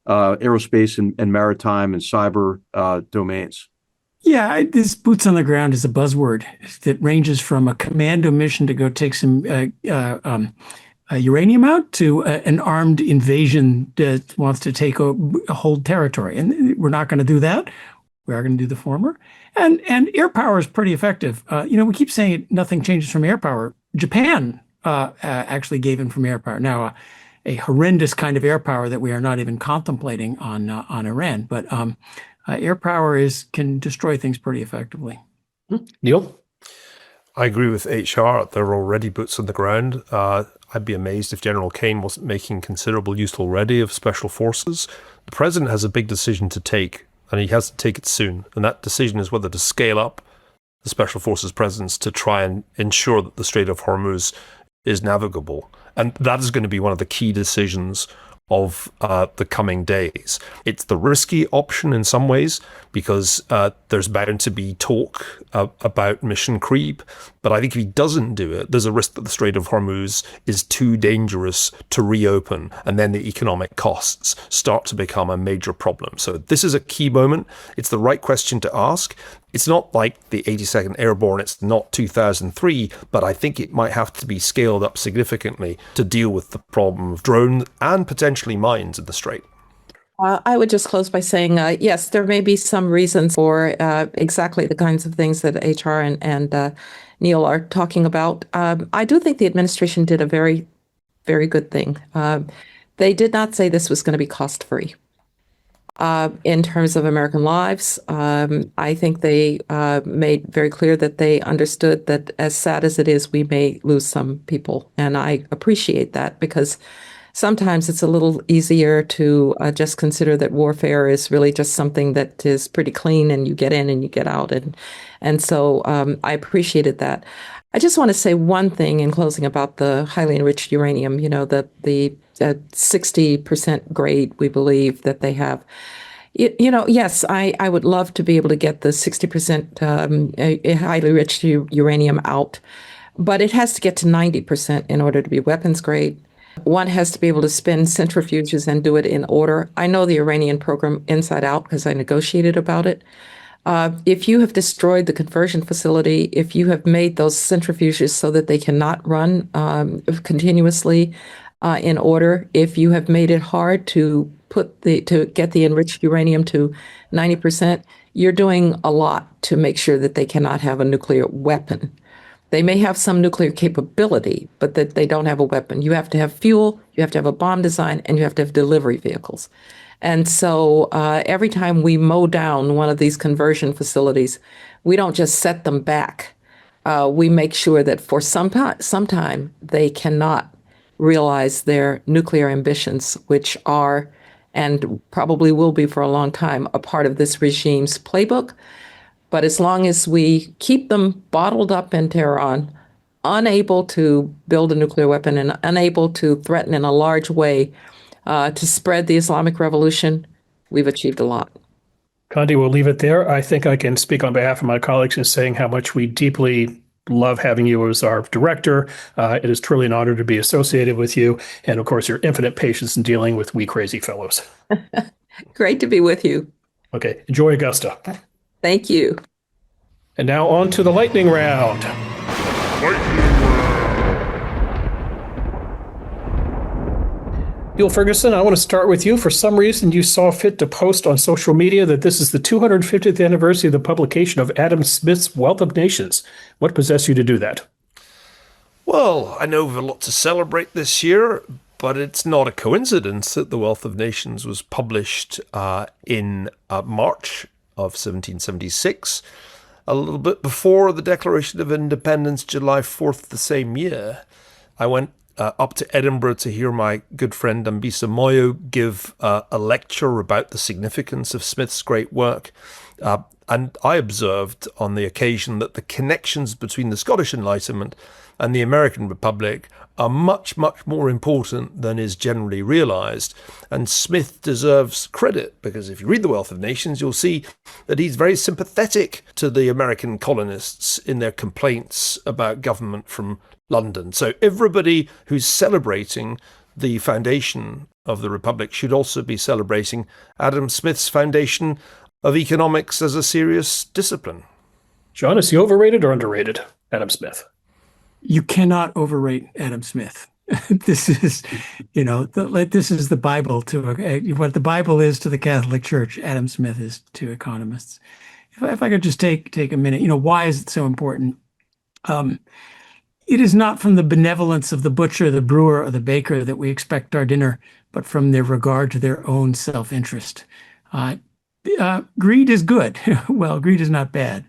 aerospace and maritime and cyber domains. Yeah, this boots on the ground is a buzzword that ranges from a commando mission to go take some uranium out to an armed invasion that wants to take a whole territory. And we're not going to do that. We are going to do the former. And air power is pretty effective. We keep saying nothing changes from air power. Japan actually gave in from air power. Now, a horrendous kind of air power that we are not even contemplating on Iran. But air power can destroy things pretty effectively. Neil? I agree with HR. There are already boots on the ground. I'd be amazed if General Kane wasn't making considerable use already of special forces. The president has a big decision to take, and he has to take it soon. And that decision is whether to scale up the special forces presence to try and ensure that the Strait of Hormuz is navigable. And that is going to be one of the key decisions of the coming days. It's the risky option in some ways because there's bound to be talk about mission creep. But I think if he doesn't do it, there's a risk that the Strait of Hormuz is too dangerous to reopen, and then the economic costs start to become a major problem. So this is a key moment. It's the right question to ask. It's not like the 82nd Airborne, it's not 2003, but I think it might have to be scaled up significantly to deal with the problem of drones and potentially mines in the Strait. I would just close by saying, yes, there may be some reasons for exactly the kinds of things that HR and Neil are talking about. I do think the administration did a very, very good thing. They did not say this was going to be cost-free. In terms of American lives, I think they made very clear that they understood that as sad as it is, we may lose some people. And I appreciate that because sometimes it's a little easier to just consider that warfare is really just something that is pretty clean and you get in and you get out. And so I appreciated that. I just want to say one thing in closing about the highly enriched uranium, the 60% grade we believe that they have. Yes, I would love to be able to get the 60% highly enriched uranium out, but it has to get to 90% in order to be weapons grade. One has to be able to spin centrifuges and do it in order. I know the Iranian program inside out because I negotiated about it. If you have destroyed the conversion facility, if you have made those centrifuges so that they cannot run continuously in order, if you have made it hard to get the enriched uranium to 90%, you're doing a lot to make sure that they cannot have a nuclear weapon. They may have some nuclear capability, but that they don't have a weapon. You have to have fuel, you have to have a bomb design, and you have to have delivery vehicles. And so every time we mow down one of these conversion facilities, we don't just set them back. We make sure that for some time they cannot realize their nuclear ambitions, which are, and probably will be for a long time, a part of this regime's playbook. But as long as we keep them bottled up in Tehran, unable to build a nuclear weapon and unable to threaten in a large way to spread the Islamic Revolution, we've achieved a lot. Condi, we'll leave it there. I think I can speak on behalf of my colleagues in saying how much we deeply love having you as our director. It is truly an honor to be associated with you. And of course, your infinite patience in dealing with we crazy fellows. Great to be with you. Okay, enjoy Augusta. Thank you. And now on to the lightning round. Niall Ferguson, I want to start with you. For some reason, you saw fit to post on social media that this is the 250th anniversary of the publication of Adam Smith's Wealth of Nations. What possessed you to do that? Well, I know we have a lot to celebrate this year, but it's not a coincidence that The Wealth of Nations was published in March of 1776, a little bit before the Declaration of Independence, July 4th the same year. I went up to Edinburgh to hear my good friend Ambisa Moyo give a lecture about the significance of Smith's great work. And I observed on the occasion that the connections between the Scottish Enlightenment and the American Republic are much, much more important than is generally realized. And Smith deserves credit, because if you read The Wealth of Nations, you'll see that he's very sympathetic to the American colonists in their complaints about government from London. So everybody who's celebrating the foundation of the Republic should also be celebrating Adam Smith's foundation of economics as a serious discipline. John, is he overrated or underrated, Adam Smith? You cannot overrate Adam Smith. This is, this is the Bible to what the Bible is to the Catholic Church. Adam Smith is to economists. If I could just take a minute, why is it so important? It is not from the benevolence of the butcher, the brewer, or the baker that we expect our dinner, but from their regard to their own self-interest. Greed is good. Well, greed is not bad.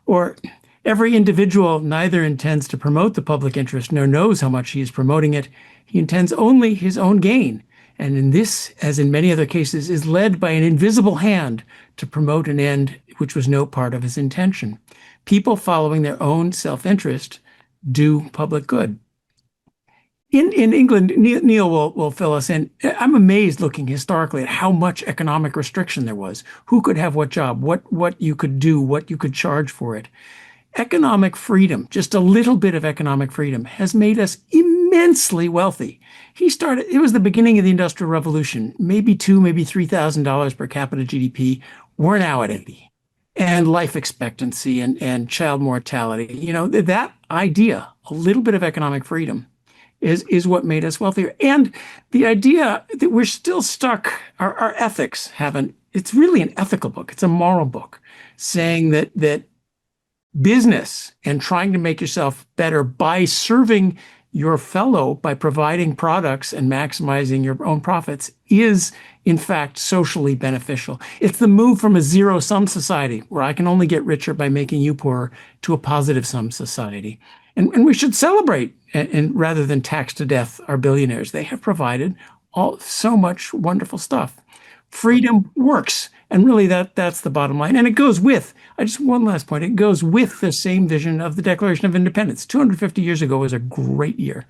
Or every individual neither intends to promote the public interest nor knows how much he is promoting it. He intends only his own gain, and in this, as in many other cases, is led by an invisible hand to promote an end which was no part of his intention. People following their own self-interest do public good. In England, Neil will fill us in. I'm amazed looking historically at how much economic restriction there was. Who could have what job, what you could do, what you could charge for it. Economic freedom, just a little bit of economic freedom, has made us immensely wealthy. It was the beginning of the Industrial Revolution, maybe $3,000 per capita GDP. We're now at 80. And life expectancy and child mortality. That idea, a little bit of economic freedom, is what made us wealthier. And the idea that we're still stuck, our ethics haven't, it's really an ethical book. It's a moral book saying that business and trying to make yourself better by serving your fellow, by providing products and maximizing your own profits is, in fact, socially beneficial. It's the move from a zero-sum society where I can only get richer by making you poorer to a positive-sum society. And we should celebrate, and rather than tax to death our billionaires. They have provided so much wonderful stuff. Freedom works. And really, that's the bottom line. And it goes with, one last point, it goes with the same vision of the Declaration of Independence. 250 years ago was a great year.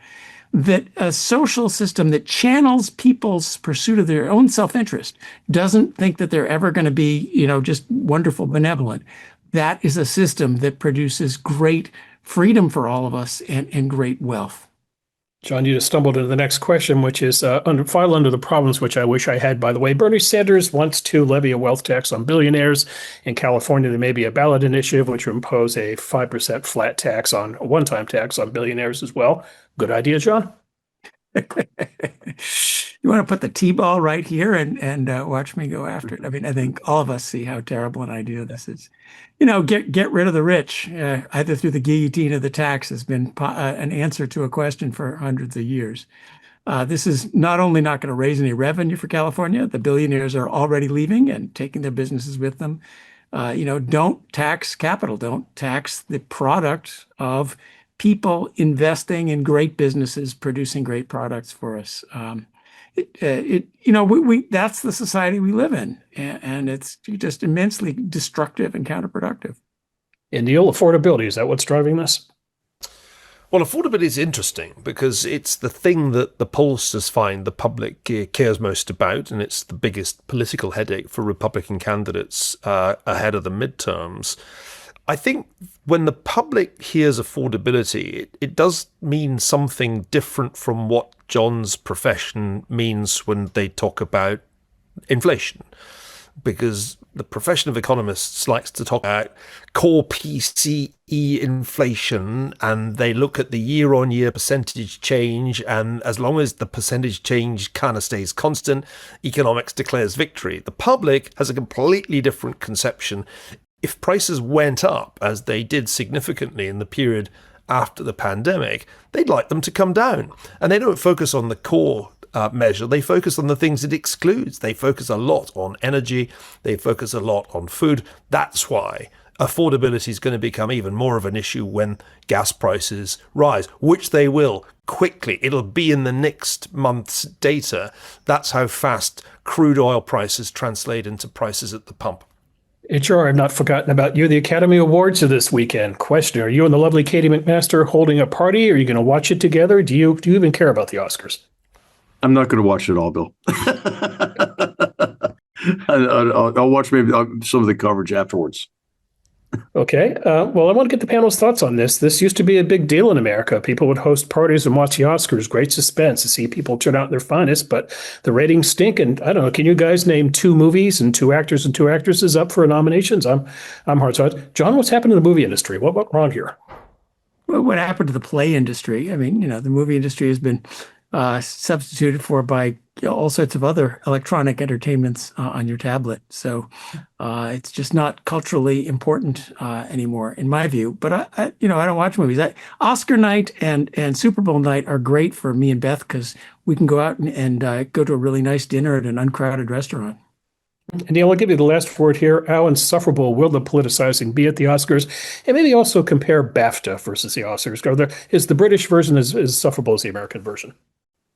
That a social system that channels people's pursuit of their own self-interest, doesn't think that they're ever going to be, just wonderful, benevolent. That is a system that produces great freedom for all of us and great wealth. John, you just stumbled into the next question, which is file under the problems, which I wish I had, by the way. Bernie Sanders wants to levy a wealth tax on billionaires. In California, there may be a ballot initiative which would impose a 5% flat tax a one-time tax on billionaires as well. Good idea, John? You want to put the T-ball right here and watch me go after it. I mean, I think all of us see how terrible an idea this is. Get rid of the rich, either through the guillotine or the tax, has been an answer to a question for hundreds of years. This is not only not going to raise any revenue for California, the billionaires are already leaving and taking their businesses with them. Don't tax capital. Don't tax the product of people investing in great businesses, producing great products for us. That's the society we live in, and it's just immensely destructive and counterproductive. And Neil, affordability, is that what's driving this? Well, affordability is interesting because it's the thing that the pollsters find the public cares most about, and it's the biggest political headache for Republican candidates ahead of the midterms. I think when the public hears affordability, it does mean something different from what John's profession means when they talk about inflation. Because the profession of economists likes to talk about core PCE inflation, and they look at the year-on-year percentage change, and as long as the percentage change kind of stays constant, economics declares victory. The public has a completely different conception. If prices went up, as they did significantly in the period after the pandemic, they'd like them to come down. And they don't focus on the core measure. They focus on the things it excludes. They focus a lot on energy. They focus a lot on food. That's why affordability is going to become even more of an issue when gas prices rise, which they will quickly. It'll be in the next month's data. That's how fast crude oil prices translate into prices at the pump. HR, I've not forgotten about you. The Academy Awards are this weekend. Question, are you and the lovely Katie McMaster holding a party? Are you going to watch it together? Do you even care about the Oscars? I'm not going to watch it all, Bill. I'll watch maybe some of the coverage afterwards. Okay. Well, I want to get the panel's thoughts on this. This used to be a big deal in America. People would host parties and watch the Oscars. Great suspense to see people turn out their finest, but the ratings stink. And I don't know, can you guys name 2 movies and 2 actors and 2 actresses up for nominations? I'm hard-sided. John, what's happened to the movie industry? What went wrong here? Well, what happened to the play industry? I mean, the movie industry has been substituted for by all sorts of other electronic entertainments on your tablet. So it's just not culturally important anymore, in my view. But I don't watch movies. Oscar night and Super Bowl night are great for me and Beth because we can go out and go to a really nice dinner at an uncrowded restaurant. And Neil, I'll give you the last word here. How insufferable will the politicizing be at the Oscars? And maybe also compare BAFTA versus the Oscars. Is the British version as insufferable as the American version?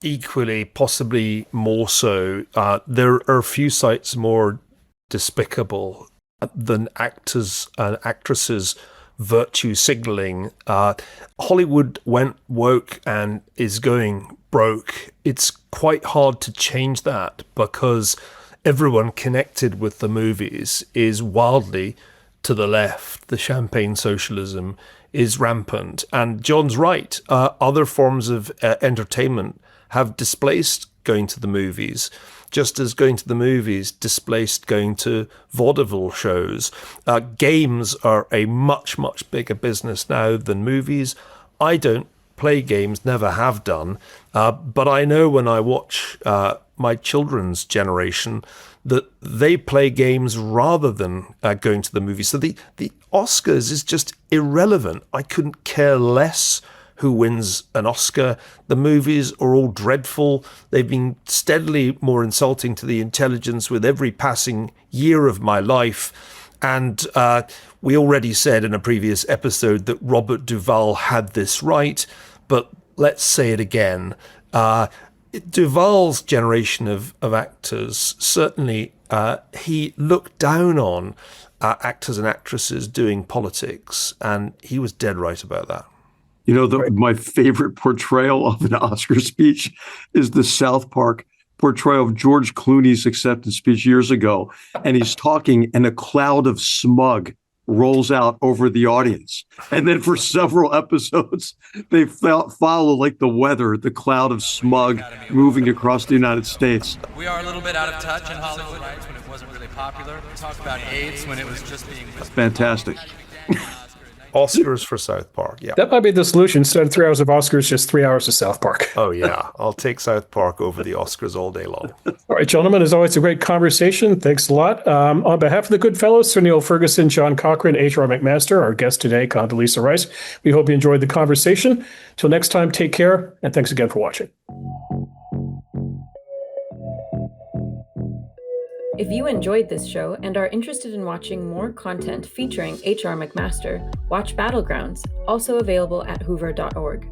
Equally, possibly more so. There are few sights more despicable than actors and actresses virtue signaling. Hollywood went woke and is going broke. It's quite hard to change that because everyone connected with the movies is wildly to the left. The champagne socialism is rampant. And John's right. Other forms of entertainment have displaced going to the movies, just as going to the movies displaced going to vaudeville shows. Games are a much, much bigger business now than movies. I don't play games, never have done, but I know when I watch my children's generation that they play games rather than going to the movies. So the Oscars is just irrelevant. I couldn't care less who wins an Oscar. The movies are all dreadful. They've been steadily more insulting to the intelligence with every passing year of my life. And we already said in a previous episode that Robert Duvall had this right, but let's say it again. Duvall's generation of actors, certainly he looked down on actors and actresses doing politics, and he was dead right about that. My favorite portrayal of an Oscar speech is the South Park portrayal of George Clooney's acceptance speech years ago. And he's talking and a cloud of smug rolls out over the audience. And then for several episodes, they follow like the weather, the cloud of smug moving across the United States. We are a little bit out of touch in Hollywood rights when it wasn't really popular. We talked about AIDS when it was just being whispered. Fantastic. Oscars for South Park, yeah. That might be the solution. Instead of 3 hours of Oscars, just 3 hours of South Park. Oh, yeah. I'll take South Park over the Oscars all day long. All right, gentlemen, as always, a great conversation. Thanks a lot. On behalf of the GoodFellows, Sir Niall Ferguson, John Cochrane, H.R. McMaster, our guest today, Condoleezza Rice, we hope you enjoyed the conversation. Till next time, take care, and thanks again for watching. If you enjoyed this show and are interested in watching more content featuring H.R. McMaster, watch Battlegrounds, also available at hoover.org.